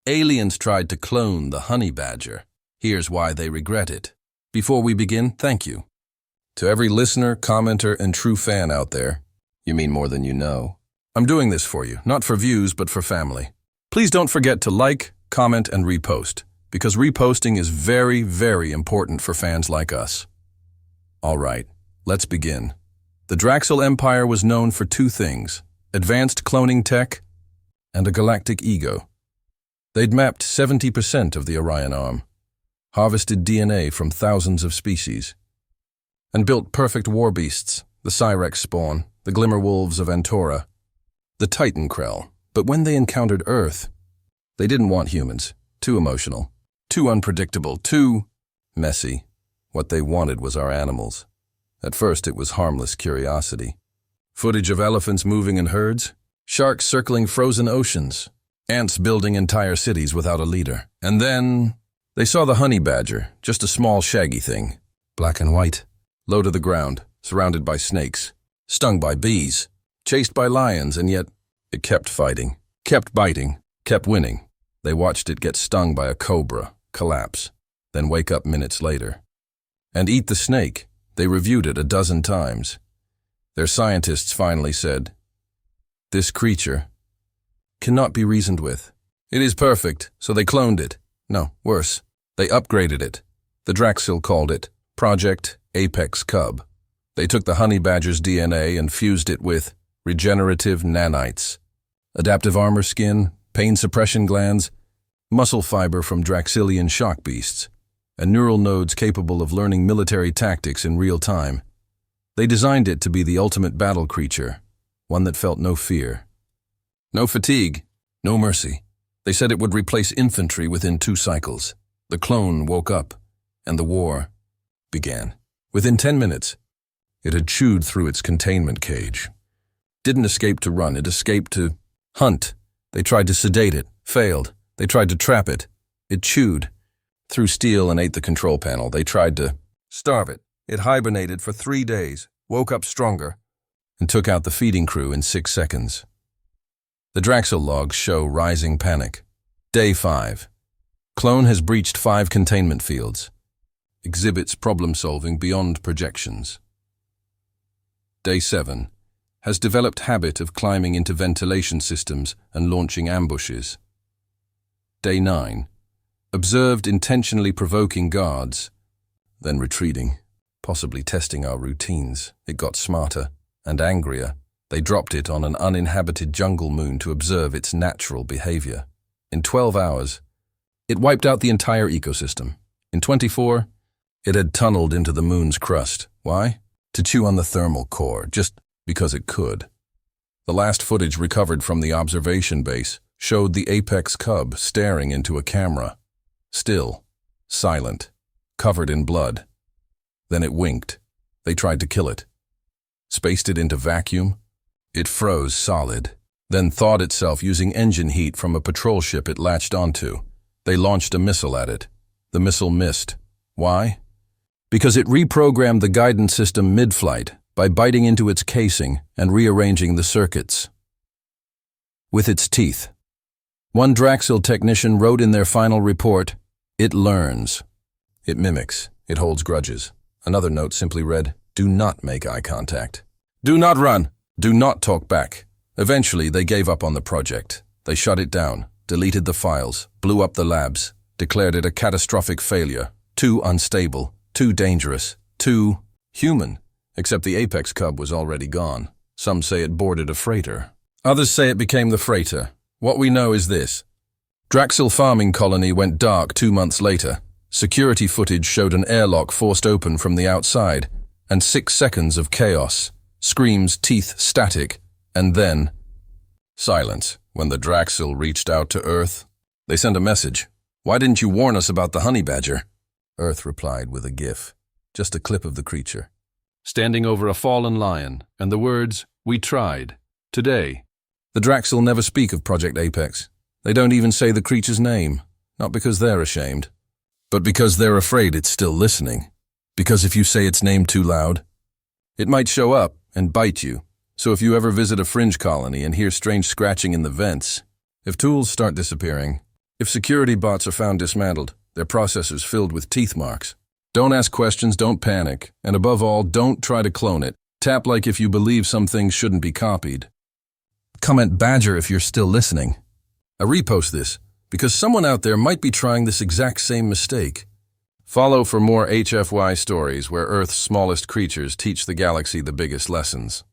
Aliens tried to clone the honey badger. Here's why they regret it. Before we begin, thank you. To every listener, commenter, and true fan out there, you mean more than you know. I'm doing this for you, not for views, but for family. Please don't forget to like, comment, and repost, because reposting is very, very important for fans like us. All right, let's begin. The Draxil Empire was known for two things: advanced cloning tech and a galactic ego. They'd mapped 70% of the Orion Arm, harvested DNA from thousands of species, and built perfect war beasts, the Cyrex spawn, the Glimmer Wolves of Antora, the Titan Krell. But when they encountered Earth, they didn't want humans. Too emotional, too unpredictable, too messy. What they wanted was our animals. At first it was harmless curiosity. Footage of elephants moving in herds, sharks circling frozen oceans, ants building entire cities without a leader. And then they saw the honey badger, just a small shaggy thing, black and white, low to the ground, surrounded by snakes, stung by bees, chased by lions, and yet it kept fighting, kept biting, kept winning. They watched it get stung by a cobra, collapse, then wake up minutes later. And eat the snake. They reviewed it a dozen times. Their scientists finally said, "This creature cannot be reasoned with. It is perfect," so they cloned it. No, worse, they upgraded it. The Draxil called it Project Apex Cub. They took the honey badger's DNA and fused it with regenerative nanites, adaptive armor skin, pain suppression glands, muscle fiber from Draxilian shock beasts, and neural nodes capable of learning military tactics in real time. They designed it to be the ultimate battle creature, one that felt no fear, no fatigue, no mercy. They said it would replace infantry within 2 cycles. The clone woke up, and the war began. Within 10 minutes, it had chewed through its containment cage. Didn't escape to run, it escaped to hunt. They tried to sedate it, failed. They tried to trap it. It chewed through steel and ate the control panel. They tried to starve it. It hibernated for 3 days, woke up stronger, and took out the feeding crew in 6 seconds. The Draxil logs show rising panic. Day 5. Clone has breached 5 containment fields. Exhibits problem-solving beyond projections. Day 7. Has developed habit of climbing into ventilation systems and launching ambushes. Day 9. Observed intentionally provoking guards, then retreating, possibly testing our routines. It got smarter and angrier. They dropped it on an uninhabited jungle moon to observe its natural behavior. In 12 hours, it wiped out the entire ecosystem. In 24, it had tunneled into the moon's crust. Why? To chew on the thermal core, just because it could. The last footage recovered from the observation base showed the apex cub staring into a camera. Still, silent, covered in blood. Then it winked. They tried to kill it. Spaced it into vacuum. It froze solid, then thawed itself using engine heat from a patrol ship it latched onto. They launched a missile at it. The missile missed. Why? Because it reprogrammed the guidance system mid-flight by biting into its casing and rearranging the circuits with its teeth. One Draxil technician wrote in their final report, "It learns. It mimics. It holds grudges." Another note simply read, "Do not make eye contact. Do not run. Do not talk back." Eventually, they gave up on the project. They shut it down, deleted the files, blew up the labs, declared it a catastrophic failure, too unstable, too dangerous, too human. Except the apex cub was already gone. Some say it boarded a freighter. Others say it became the freighter. What we know is this. Draxil farming colony went dark 2 months later. Security footage showed an airlock forced open from the outside, and 6 seconds of chaos, screams, teeth static, and then silence. When the Draxil reached out to Earth, they sent a message. "Why didn't you warn us about the honey badger?" Earth replied with a gif, just a clip of the creature, standing over a fallen lion, and the words, "We tried. Today." The Draxil never speak of Project Apex. They don't even say the creature's name, not because they're ashamed, but because they're afraid it's still listening. Because if you say its name too loud, it might show up and bite you. So if you ever visit a fringe colony and hear strange scratching in the vents, if tools start disappearing, If security bots are found dismantled, their processors filled with teeth marks. Don't ask questions, don't panic, and above all, don't try to clone it. Tap like if you believe some things shouldn't be copied. Comment Badger if you're still listening. I repost this because someone out there might be trying this exact same mistake. Follow for more HFY stories where Earth's smallest creatures teach the galaxy the biggest lessons.